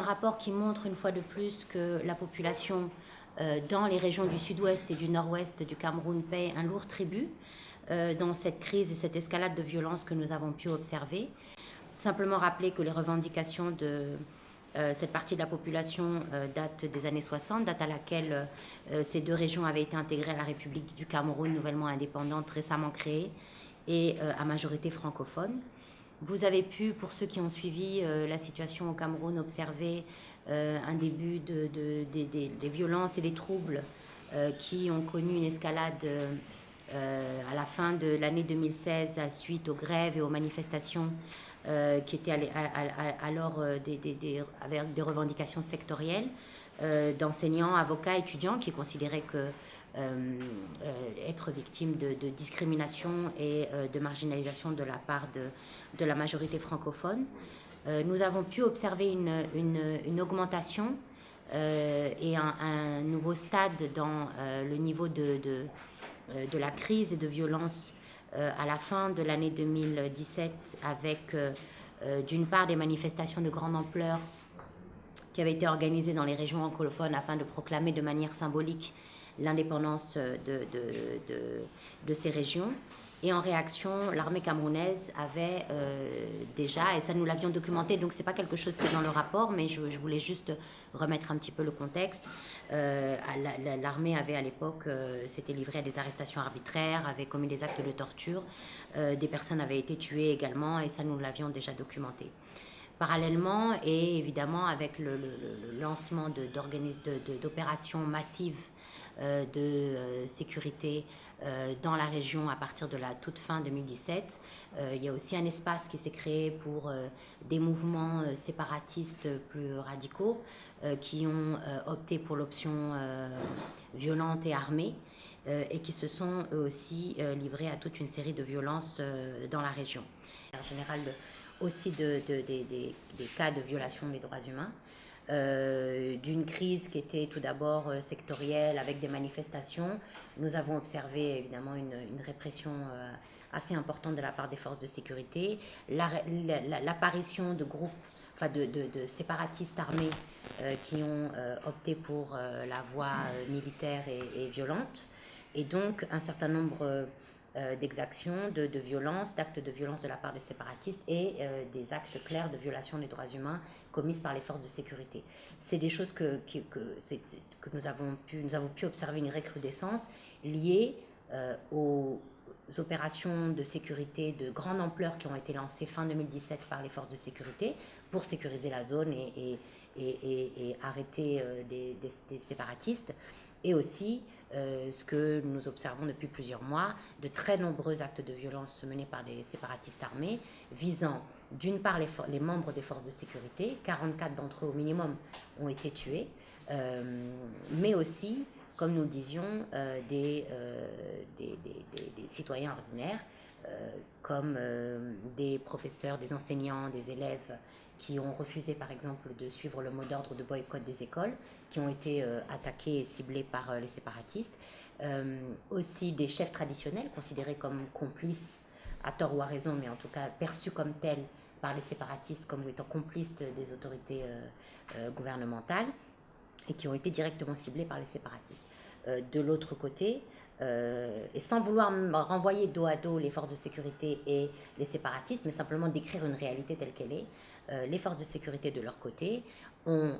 rapport qui montre une fois de plus que la population dans les régions du sud-ouest et du nord-ouest du Cameroun paie un lourd tribut dans cette crise et cette escalade de violence que nous avons pu observer. Simplement rappeler que les revendications de cette partie de la population date des années 60, date à laquelle ces deux régions avaient été intégrées à la République du Cameroun, nouvellement indépendante, récemment créée, et à majorité francophone. Vous avez pu, pour ceux qui ont suivi la situation au Cameroun, observer un début des violences et des troubles qui ont connu une escalade à la fin de l'année 2016 suite aux grèves et aux manifestations qui étaient alors avec des revendications sectorielles d'enseignants, avocats, étudiants qui considéraient que être victime de discrimination et de marginalisation de la part de la majorité francophone. Nous avons pu observer une augmentation et un nouveau stade dans le niveau de la crise et de violence à la fin de l'année 2017 avec d'une part des manifestations de grande ampleur qui avaient été organisées dans les régions anglophones afin de proclamer de manière symbolique l'indépendance de ces régions. Et en réaction, l'armée camerounaise avait déjà, et ça nous l'avions documenté, donc ce n'est pas quelque chose qui est dans le rapport, mais je voulais juste remettre un petit peu le contexte. L'armée avait à l'époque, s'était livrée à des arrestations arbitraires, avait commis des actes de torture, des personnes avaient été tuées également, et ça nous l'avions déjà documenté. Parallèlement, et évidemment avec le lancement d'opérations massives de sécurité dans la région à partir de la toute fin 2017. Il y a aussi un espace qui s'est créé pour des mouvements séparatistes plus radicaux qui ont opté pour l'option violente et armée et qui se sont eux aussi livrés à toute une série de violences dans la région. En général, aussi des cas de violation des droits humains. D'une crise qui était tout d'abord sectorielle avec des manifestations. Nous avons observé évidemment une répression assez importante de la part des forces de sécurité, l'apparition de groupes, enfin de séparatistes armés qui ont opté pour la voie militaire et violente, et donc un certain nombre d'exactions, de violences, d'actes de violence de la part des séparatistes et des actes clairs de violation des droits humains commises par les forces de sécurité. C'est des choses que nous avons pu observer une recrudescence liée aux opérations de sécurité de grande ampleur qui ont été lancées fin 2017 par les forces de sécurité pour sécuriser la zone et arrêter des séparatistes. Et aussi, ce que nous observons depuis plusieurs mois, de très nombreux actes de violence menés par les séparatistes armés, visant d'une part les membres des forces de sécurité, 44 d'entre eux au minimum ont été tués, mais aussi, comme nous le disions, des citoyens ordinaires, comme des professeurs, des enseignants, des élèves, qui ont refusé par exemple de suivre le mot d'ordre de boycott des écoles, qui ont été attaqués et ciblés par les séparatistes. Aussi des chefs traditionnels considérés comme complices, à tort ou à raison, mais en tout cas perçus comme tels par les séparatistes comme étant complices des autorités gouvernementales et qui ont été directement ciblés par les séparatistes. De l'autre côté, et sans vouloir renvoyer dos à dos les forces de sécurité et les séparatistes, mais simplement décrire une réalité telle qu'elle est, les forces de sécurité de leur côté ont,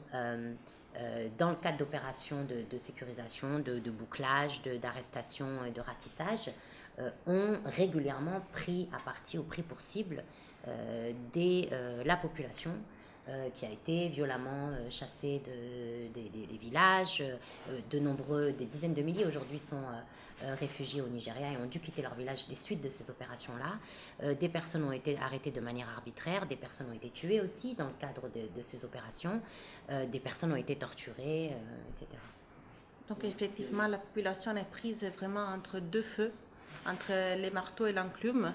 dans le cadre d'opérations de sécurisation, de bouclage, d'arrestation et de ratissage, ont régulièrement pris à partie ou pris pour cible la population qui a été violemment chassée des villages. Des dizaines de milliers aujourd'hui sont réfugiés au Nigeria et ont dû quitter leur village des suites de ces opérations-là. Des personnes ont été arrêtées de manière arbitraire, des personnes ont été tuées aussi dans le cadre de ces opérations, des personnes ont été torturées, etc. Donc effectivement, la population est prise vraiment entre deux feux, entre les marteaux et l'enclume,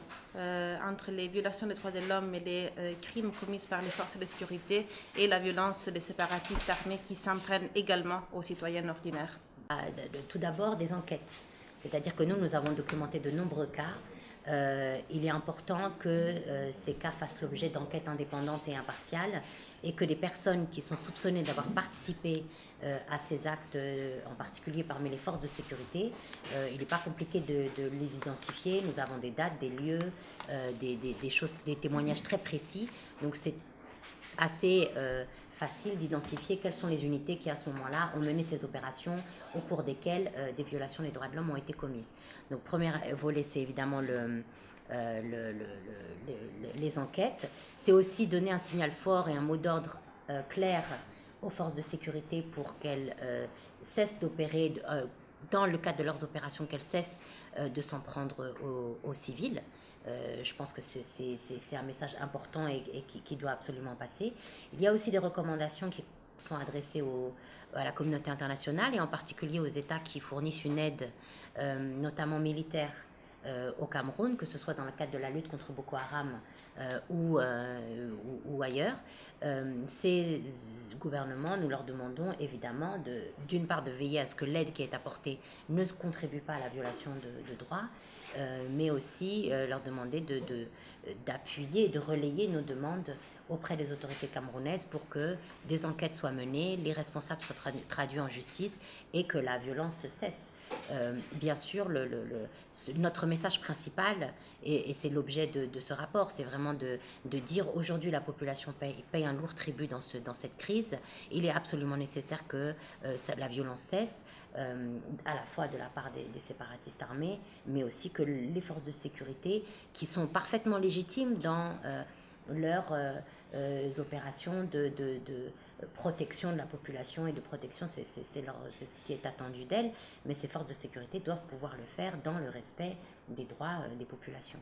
entre les violations des droits de l'homme et les crimes commis par les forces de sécurité et la violence des séparatistes armés qui s'en prennent également aux citoyens ordinaires. Tout d'abord, des enquêtes. C'est-à-dire que nous avons documenté de nombreux cas il est important que ces cas fassent l'objet d'enquêtes indépendantes et impartiales et que les personnes qui sont soupçonnées d'avoir participé à ces actes, en particulier parmi les forces de sécurité, il n'est pas compliqué de les identifier. Nous avons des dates, des lieux, des choses, des témoignages très précis. Donc c'est assez facile d'identifier quelles sont les unités qui, à ce moment-là, ont mené ces opérations au cours desquelles des violations des droits de l'homme ont été commises. Donc, premier volet, c'est évidemment les enquêtes. C'est aussi donner un signal fort et un mot d'ordre clair aux forces de sécurité pour qu'elles cessent d'opérer, dans le cadre de leurs opérations, qu'elles cessent de s'en prendre aux civils. Je pense que c'est un message important et qui doit absolument passer. Il y a aussi des recommandations qui sont adressées à la communauté internationale et en particulier aux États qui fournissent une aide, notamment militaire, au Cameroun, que ce soit dans le cadre de la lutte contre Boko Haram ou ailleurs. Ces gouvernements, nous leur demandons évidemment d'une part de veiller à ce que l'aide qui est apportée ne contribue pas à la violation de droits, mais aussi leur demander d'appuyer, de relayer nos demandes auprès des autorités camerounaises pour que des enquêtes soient menées, les responsables soient traduits en justice et que la violence cesse. Bien sûr, notre message principal, et c'est l'objet de ce rapport, c'est vraiment de dire aujourd'hui la population paye un lourd tribut dans cette crise. Il est absolument nécessaire que la violence cesse, à la fois de la part des séparatistes armés, mais aussi que les forces de sécurité, qui sont parfaitement légitimes dans leurs opérations de protection de la population et de protection, c'est ce qui est attendu d'elles, mais ces forces de sécurité doivent pouvoir le faire dans le respect des droits des populations.